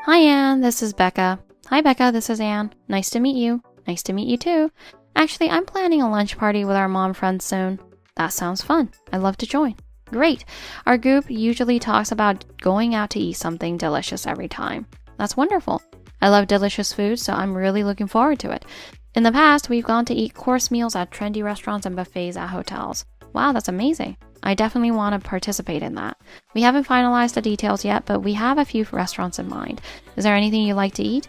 Hi, Anne. This is Becca. Hi, Becca. This is Anne. Nice to meet you. Nice to meet you too. Actually, I'm planning a lunch party with our mom friends soon. That sounds fun. I'd love to join. Great. Our group usually talks about going out to eat something delicious every time. That's wonderful. I love delicious food, so I'm really looking forward to it. In the past, we've gone to eat course meals at trendy restaurants and buffets at hotels. Wow, that's amazing. I definitely want to participate in that. We haven't finalized the details yet, but we have a few restaurants in mind. Is there anything you'd like to eat?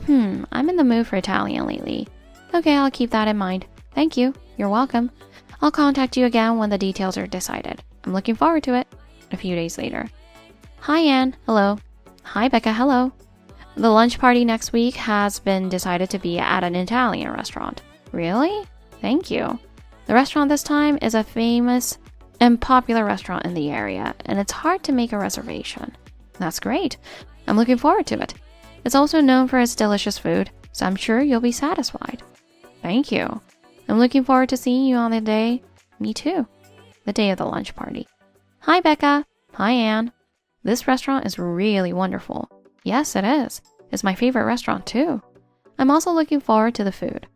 I'm in the mood for Italian lately. Okay, I'll keep that in mind. Thank you. You're welcome. I'll contact you again when the details are decided. I'm looking forward to it. A few days later. Hi, Anne. Hello. Hi, Becca. Hello. The lunch party next week has been decided to be at an Italian restaurant. Really? Thank you. The restaurant this time is a famous and popular restaurant in the area, and it's hard to make a reservation. That's great. I'm looking forward to it. It's also known for its delicious food, so I'm sure you'll be satisfied. Thank you. I'm looking forward to seeing you on the day. Me too. The day of the lunch party. Hi, Becca. Hi, Anne. This restaurant is really wonderful. Yes, it is. It's my favorite restaurant too. I'm also looking forward to the food.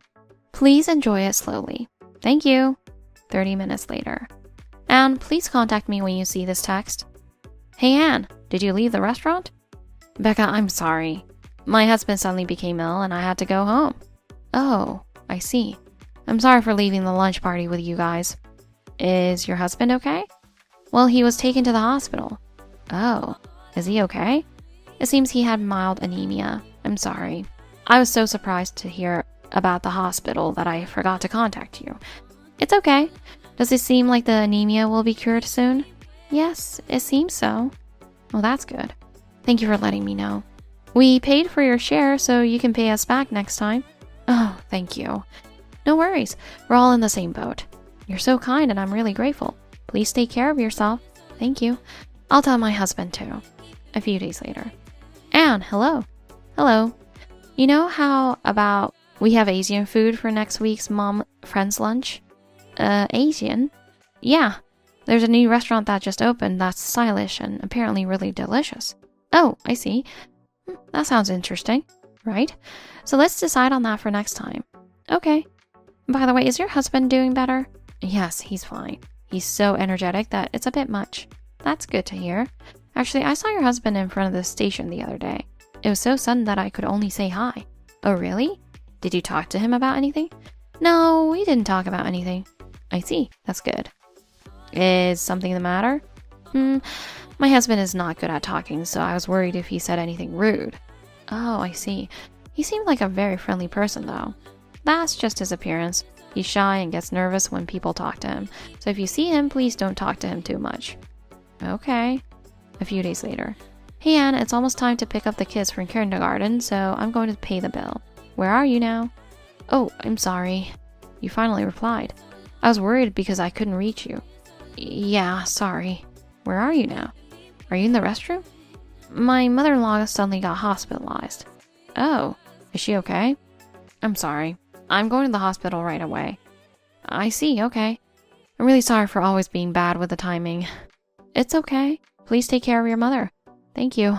Please enjoy it slowly. Thank you. 30 minutes later. Anne, please contact me when you see this text. Hey, Anne, did you leave the restaurant? Becca, I'm sorry. My husband suddenly became ill and I had to go home. Oh, I see. I'm sorry for leaving the lunch party with you guys. Is your husband okay? Well, he was taken to the hospital. Oh, is he okay? It seems he had mild anemia. I'm sorry. I was so surprised to hear about the hospital that I forgot to contact you. It's okay. Does it seem like the anemia will be cured soon? Yes, it seems so. Well, that's good. Thank you for letting me know. We paid for your share, so you can pay us back next time. Oh, thank you. No worries. We're all in the same boat. You're so kind and I'm really grateful. Please take care of yourself. Thank you. I'll tell my husband too. A few days later. Anne, hello. Hello. You know how about we have Asian food for next week's mom friends lunch? Asian? Yeah. There's a new restaurant that just opened that's stylish and apparently really delicious. Oh, I see. That sounds interesting, right? So let's decide on that for next time. Okay. By the way, is your husband doing better? Yes, he's fine. He's so energetic that it's a bit much. That's good to hear. Actually, I saw your husband in front of the station the other day. It was so sudden that I could only say hi. Oh, really? Did you talk to him about anything? No, we didn't talk about anything. I see. That's good. Is something the matter? My husband is not good at talking, so I was worried if he said anything rude. Oh, I see. He seemed like a very friendly person, though. That's just his appearance. He's shy and gets nervous when people talk to him, so if you see him, please don't talk to him too much. Okay. A few days later. Hey, Anne, it's almost time to pick up the kids from kindergarten, so I'm going to pay the bill. Where are you now? Oh, I'm sorry. You finally replied. I was worried because I couldn't reach you. Yeah, sorry. Where are you now? Are you in the restroom? My mother-in-law suddenly got hospitalized. Oh, is she okay? I'm sorry. I'm going to the hospital right away. I see, okay. I'm really sorry for always being bad with the timing. It's okay. Please take care of your mother. Thank you.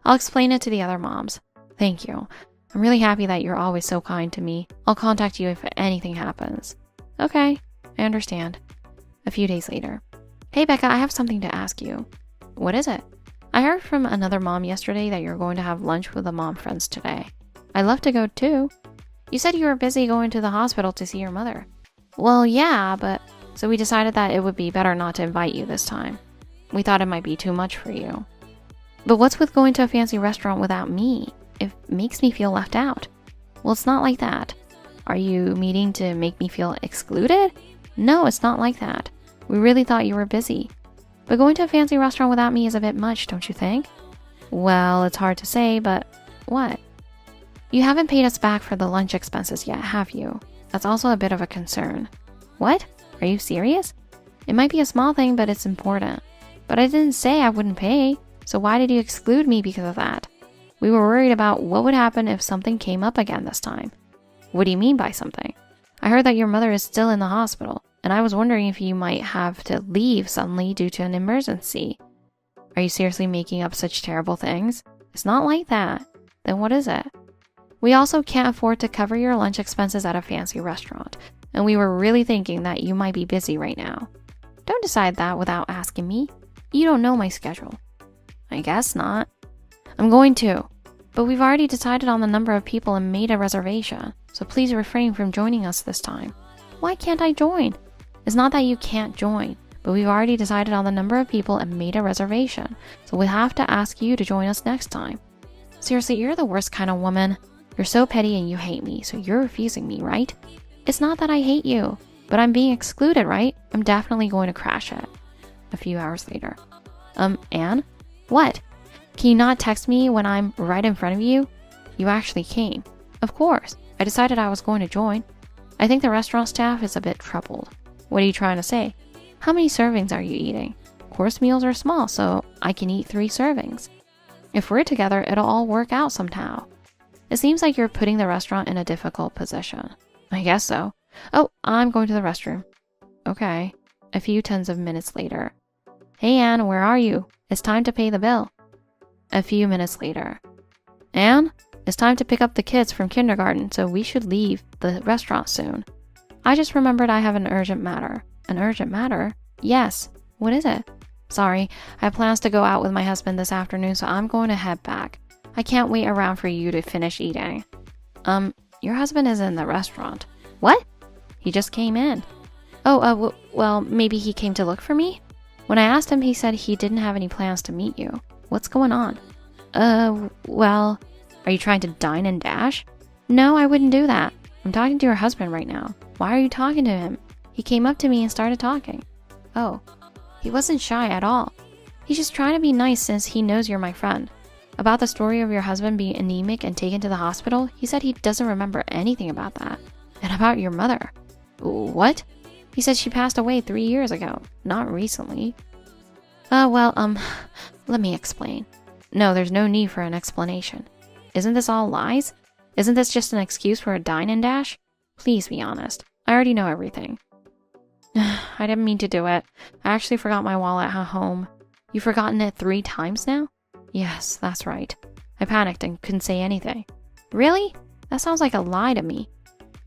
I'll explain it to the other moms. Thank you. I'm really happy that you're always so kind to me. I'll contact you if anything happens. Okay, I understand. A few days later. Hey, Becca, I have something to ask you. What is it? I heard from another mom yesterday that you're going to have lunch with the mom friends today. I'd love to go too. You said you were busy going to the hospital to see your mother. Well, yeah, but... So we decided that it would be better not to invite you this time. We thought it might be too much for you. But what's with going to a fancy restaurant without me? It makes me feel left out. Well, it's not like that. Are you meaning to make me feel excluded? No, it's not like that. We really thought you were busy. But going to a fancy restaurant without me is a bit much, don't you think? Well, it's hard to say, but what? You haven't paid us back for the lunch expenses yet, have you? That's also a bit of a concern. What? Are you serious? It might be a small thing, but it's important. But I didn't say I wouldn't pay, so why did you exclude me because of that? We were worried about what would happen if something came up again this time. What do you mean by something? I heard that your mother is still in the hospital, and I was wondering if you might have to leave suddenly due to an emergency. Are you seriously making up such terrible things? It's not like that. Then what is it? We also can't afford to cover your lunch expenses at a fancy restaurant, and we were really thinking that you might be busy right now. Don't decide that without asking me. You don't know my schedule. I guess not. I'm going to, but we've already decided on the number of people and made a reservation, so please refrain from joining us this time. Why can't I join? It's not that you can't join, but we've already decided on the number of people and made a reservation, so we'll have to ask you to join us next time. Seriously, you're the worst kind of woman. You're so petty and you hate me, so you're refusing me, right? It's not that I hate you, but I'm being excluded, right? I'm definitely going to crash it. A few hours later. Anne? What? Can you not text me when I'm right in front of you? You actually came. Of course. I decided I was going to join. I think the restaurant staff is a bit troubled. What are you trying to say? How many servings are you eating? Course meals are small, so I can eat 3 servings. If we're together, it'll all work out somehow. It seems like you're putting the restaurant in a difficult position. I guess so. Oh, I'm going to the restroom. Okay. A few tens of minutes later. Hey, Anne, where are you? It's time to pay the bill. A few minutes later. Anne, it's time to pick up the kids from kindergarten, so we should leave the restaurant soon. I just remembered I have an urgent matter. An urgent matter? Yes. What is it? Sorry, I have plans to go out with my husband this afternoon, so I'm going to head back. I can't wait around for you to finish eating. Your husband is in the restaurant. What? He just came in. Oh, well, maybe he came to look for me? When I asked him, he said he didn't have any plans to meet you. What's going on? Well, are you trying to dine and dash? No, I wouldn't do that. I'm talking to your husband right now. Why are you talking to him? He came up to me and started talking. Oh, he wasn't shy at all. He's just trying to be nice since he knows you're my friend. About the story of your husband being anemic and taken to the hospital, he said he doesn't remember anything about that. And about your mother. What? He said she passed away 3 years ago, not recently. Let me explain. No, there's no need for an explanation. Isn't this all lies? Isn't this just an excuse for a dine and dash? Please be honest. I already know everything. I didn't mean to do it. I actually forgot my wallet at home. You've forgotten it 3 times now? Yes, that's right. I panicked and couldn't say anything. Really? That sounds like a lie to me.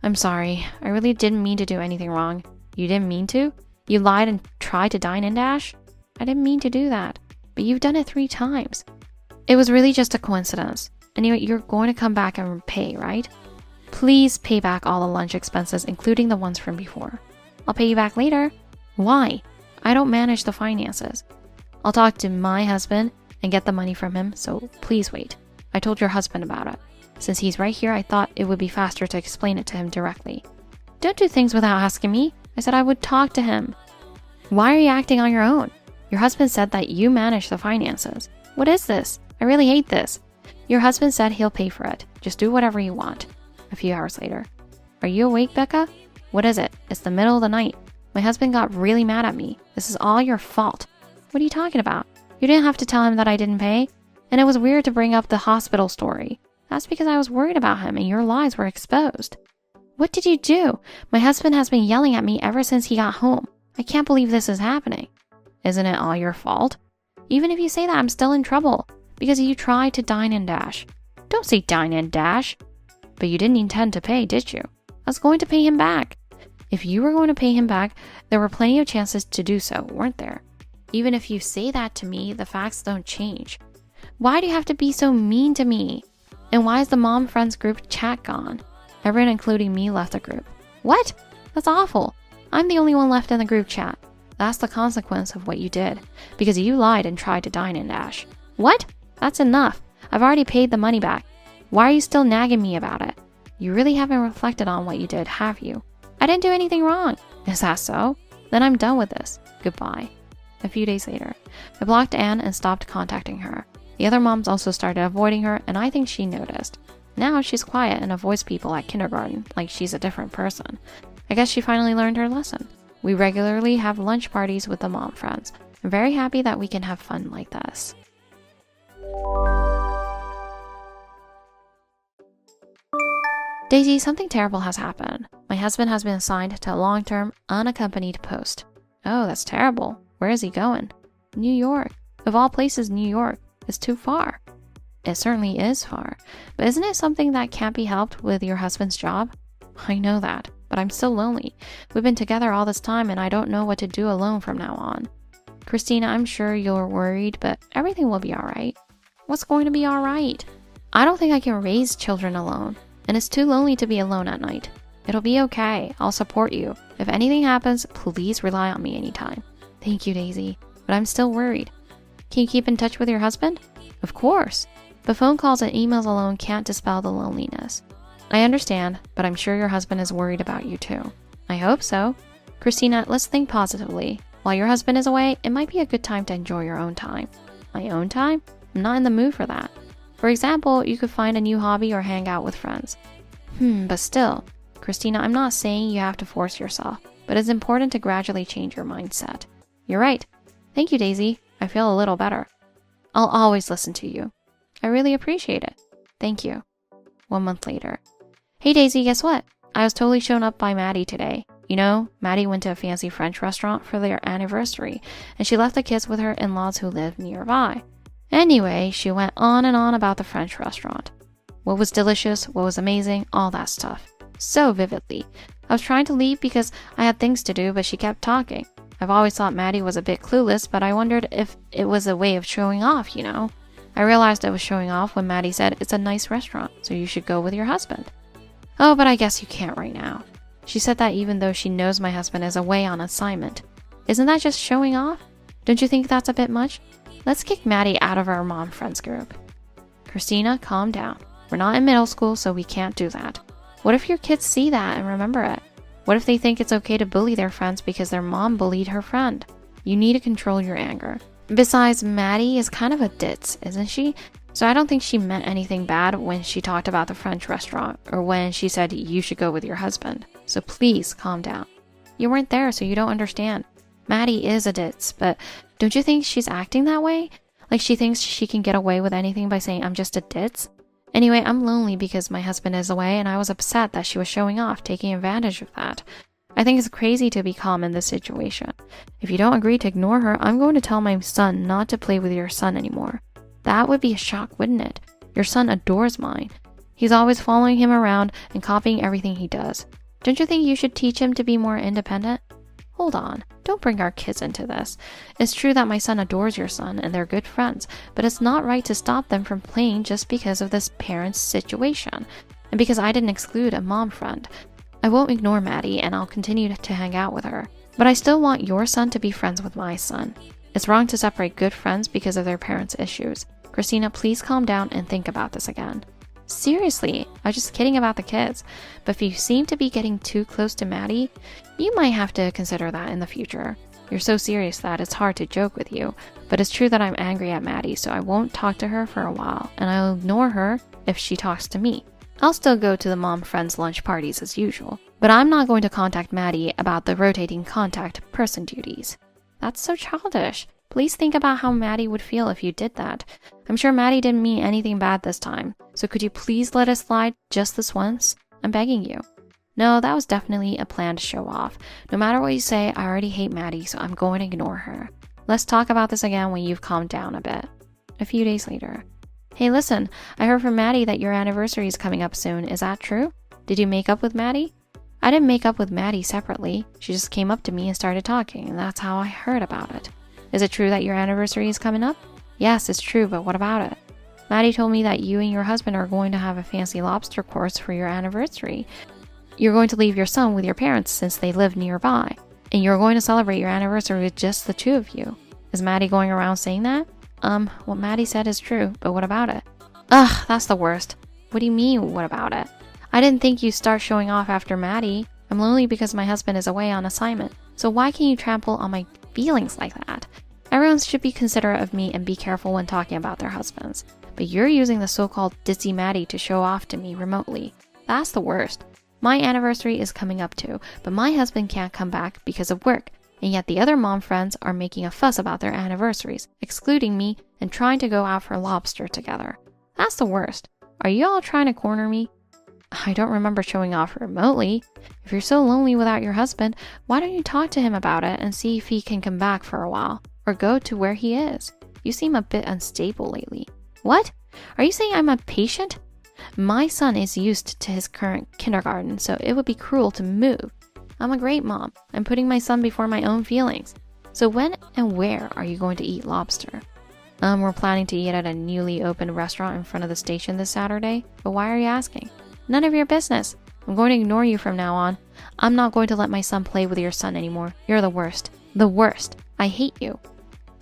I'm sorry. I really didn't mean to do anything wrong. You didn't mean to? You lied and tried to dine and dash? I didn't mean to do that. But you've done it 3 times. It was really just a coincidence. Anyway, you're going to come back and pay, right? Please pay back all the lunch expenses, including the ones from before. I'll pay you back later. Why? I don't manage the finances. I'll talk to my husband and get the money from him, so please wait. I told your husband about it. Since he's right here, I thought it would be faster to explain it to him directly. Don't do things without asking me. I said I would talk to him. Why are you acting on your own? Your husband said that you manage the finances. What is this? I really hate this. Your husband said he'll pay for it. Just do whatever you want. A few hours later. Are you awake, Becca? What is it? It's the middle of the night. My husband got really mad at me. This is all your fault. What are you talking about? You didn't have to tell him that I didn't pay. And it was weird to bring up the hospital story. That's because I was worried about him and your lies were exposed. What did you do? My husband has been yelling at me ever since he got home. I can't believe this is happening. Isn't it all your fault? Even if you say that, I'm still in trouble. Because you tried to dine and dash. Don't say dine and dash. But you didn't intend to pay, did you? I was going to pay him back. If you were going to pay him back, there were plenty of chances to do so, weren't there? Even if you say that to me, the facts don't change. Why do you have to be so mean to me? And why is the mom friends group chat gone? Everyone, including me, left the group. What? That's awful. I'm the only one left in the group chat. That's the consequence of what you did. Because you lied and tried to dine and dash. What? That's enough. I've already paid the money back. Why are you still nagging me about it? You really haven't reflected on what you did, have you? I didn't do anything wrong. Is that so? Then I'm done with this. Goodbye. A few days later, I blocked Anne and stopped contacting her. The other moms also started avoiding her, and I think she noticed. Now she's quiet and avoids people at kindergarten, like she's a different person. I guess she finally learned her lesson. We regularly have lunch parties with the mom friends. I'm very happy that we can have fun like this. Daisy, something terrible has happened. My husband has been assigned to a long-term, unaccompanied post. Oh, that's terrible. Where is he going? New York. Of all places, New York. It's too far. It certainly is far, but isn't it something that can't be helped with your husband's job? I know that, but I'm still lonely. We've been together all this time and I don't know what to do alone from now on. Christina, I'm sure you're worried, but everything will be alright. What's going to be alright? I don't think I can raise children alone, and it's too lonely to be alone at night. It'll be okay. I'll support you. If anything happens, please rely on me anytime. Thank you, Daisy, but I'm still worried. Can you keep in touch with your husband? Of course. But phone calls and emails alone can't dispel the loneliness. I understand, but I'm sure your husband is worried about you too. I hope so. Christina, let's think positively. While your husband is away, it might be a good time to enjoy your own time. My own time? I'm not in the mood for that. For example, you could find a new hobby or hang out with friends. But still, Christina, I'm not saying you have to force yourself, but it's important to gradually change your mindset. You're right. Thank you, Daisy. I feel a little better. I'll always listen to you. I really appreciate it. Thank you. 1 month later. Hey, Daisy, guess what? I was totally shown up by Maddie today. You know, Maddie went to a fancy French restaurant for their anniversary, and she left the kids with her in-laws who live nearby. Anyway, she went on and on about the French restaurant. What was delicious, what was amazing, all that stuff. So vividly. I was trying to leave because I had things to do, but she kept talking. I've always thought Maddie was a bit clueless, but I wondered if it was a way of showing off, you know? I realized I was showing off when Maddie said it's a nice restaurant, so you should go with your husband. Oh, but I guess you can't right now. She said that even though she knows my husband is away on assignment. Isn't that just showing off? Don't you think that's a bit much? Let's kick Maddie out of our mom friends group. Christina, calm down. We're not in middle school, so we can't do that. What if your kids see that and remember it? What if they think it's okay to bully their friends because their mom bullied her friend? You need to control your anger. Besides, Maddie is kind of a ditz, isn't she? So I don't think she meant anything bad when she talked about the French restaurant or when she said you should go with your husband. So please calm down. You weren't there, so you don't understand. Maddie is a ditz, but don't you think she's acting that way? Like she thinks she can get away with anything by saying I'm just a ditz? Anyway, I'm lonely because my husband is away and I was upset that she was showing off, taking advantage of that. I think it's crazy to be calm in this situation. If you don't agree to ignore her, I'm going to tell my son not to play with your son anymore. That would be a shock, wouldn't it? Your son adores mine. He's always following him around and copying everything he does. Don't you think you should teach him to be more independent? Hold on, don't bring our kids into this. It's true that my son adores your son and they're good friends, but it's not right to stop them from playing just because of this parent's situation. And because I didn't exclude a mom friend. I won't ignore Maddie and I'll continue to hang out with her. But I still want your son to be friends with my son. It's wrong to separate good friends because of their parents' issues. Christina, please calm down and think about this again. Seriously, I was just kidding about the kids. But if you seem to be getting too close to Maddie, you might have to consider that in the future. You're so serious that it's hard to joke with you. But it's true that I'm angry at Maddie, so I won't talk to her for a while. And I'll ignore her if she talks to me. I'll still go to the mom friends' lunch parties as usual. But I'm not going to contact Maddie about the rotating contact person duties. That's so childish. Please think about how Maddie would feel if you did that. I'm sure Maddie didn't mean anything bad this time. So could you please let us slide just this once? I'm begging you. No, that was definitely a plan to show off. No matter what you say, I already hate Maddie, so I'm going to ignore her. Let's talk about this again when you've calmed down a bit. A few days later. Hey, listen, I heard from Maddie that your anniversary is coming up soon. Is that true? Did you make up with Maddie? I didn't make up with Maddie separately. She just came up to me and started talking, and that's how I heard about it. Is it true that your anniversary is coming up? Yes, it's true, but what about it? Maddie told me that you and your husband are going to have a fancy lobster course for your anniversary. You're going to leave your son with your parents since they live nearby, and you're going to celebrate your anniversary with just the two of you. Is Maddie going around saying that? What Maddie said is true, but what about it? Ugh, that's the worst. What do you mean, what about it? I didn't think you'd start showing off after Maddie. I'm lonely because my husband is away on assignment, so why can you trample on my feelings like that? Everyone should be considerate of me and be careful when talking about their husbands. But you're using the so-called ditzy Maddie to show off to me remotely. That's the worst. My anniversary is coming up too, but my husband can't come back because of work, and yet the other mom friends are making a fuss about their anniversaries, excluding me and trying to go out for lobster together. That's the worst. Are you all trying to corner me? I don't remember showing off remotely. If you're so lonely without your husband, why don't you talk to him about it and see if he can come back for a while, or go to where he is? You seem a bit unstable lately. What? Are you saying I'm a patient? My son is used to his current kindergarten, so it would be cruel to move. I'm a great mom. I'm putting my son before my own feelings. So when and where are you going to eat lobster? We're planning to eat at a newly opened restaurant in front of the station this Saturday. But why are you asking? None of your business. I'm going to ignore you from now on. I'm not going to let my son play with your son anymore. You're the worst. The worst. I hate you.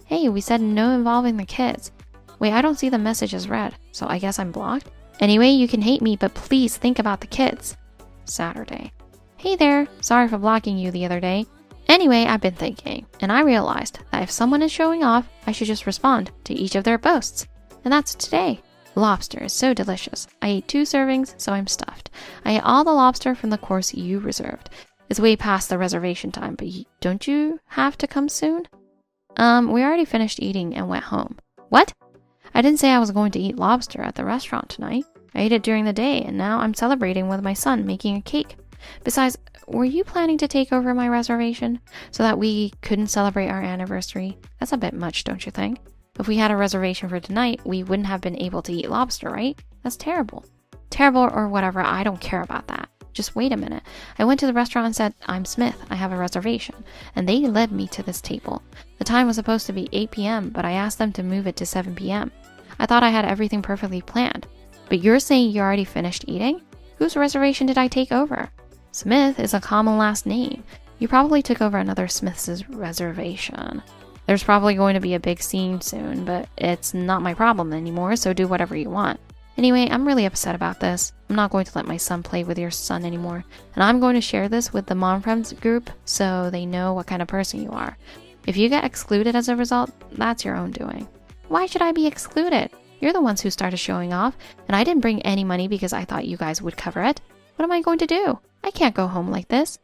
Hey, we said no involving the kids. Wait, I don't see the message as read, so I guess I'm blocked? Anyway, you can hate me, but please think about the kids. Saturday. Hey there, sorry for blocking you the other day. Anyway, I've been thinking, and I realized that if someone is showing off, I should just respond to each of their boasts. And that's today. Lobster is so delicious. I ate 2 servings, so I'm stuffed. I ate all the lobster from the course you reserved. It's way past the reservation time, but don't you have to come soon? We already finished eating and went home. What? I didn't say I was going to eat lobster at the restaurant tonight. I ate it during the day, and now I'm celebrating with my son making a cake. Besides, were you planning to take over my reservation so that we couldn't celebrate our anniversary? That's a bit much, don't you think? If we had a reservation for tonight, we wouldn't have been able to eat lobster, right? That's terrible. Terrible or whatever, I don't care about that. Just wait a minute. I went to the restaurant and said, I'm Smith, I have a reservation. And they led me to this table. The time was supposed to be 8 p.m., but I asked them to move it to 7 p.m. I thought I had everything perfectly planned. But you're saying you already finished eating? Whose reservation did I take over? Smith is a common last name. You probably took over another Smith's reservation. There's probably going to be a big scene soon, but it's not my problem anymore, so do whatever you want. Anyway, I'm really upset about this. I'm not going to let my son play with your son anymore, and I'm going to share this with the Mom Friends group so they know what kind of person you are. If you get excluded as a result, that's your own doing. Why should I be excluded? You're the ones who started showing off, and I didn't bring any money because I thought you guys would cover it. What am I going to do? I can't go home like this.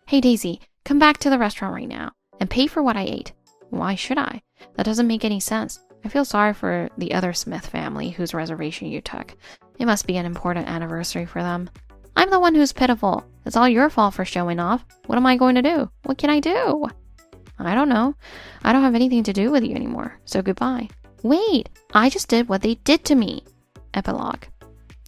Hey Daisy, come back to the restaurant right now and pay for what I ate. Why should I? That doesn't make any sense. I feel sorry for the other Smith family whose reservation you took. It must be an important anniversary for them. I'm the one who's pitiful. It's all your fault for showing off. What am I going to do? What can I do? I don't know. I don't have anything to do with you anymore, so goodbye. Wait, I just did what they did to me. Epilogue.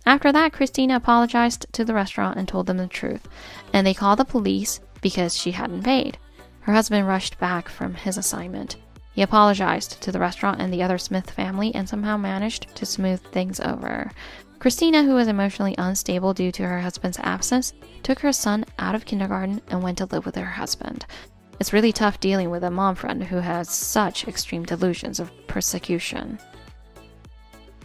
After that, Christina apologized to the restaurant and told them the truth, and they called the police because she hadn't paid. Her husband rushed back from his assignment. He apologized to the restaurant and the other Smith family and somehow managed to smooth things over. Christina, who was emotionally unstable due to her husband's absence, took her son out of kindergarten and went to live with her husband. It's really tough dealing with a mom friend who has such extreme delusions of persecution.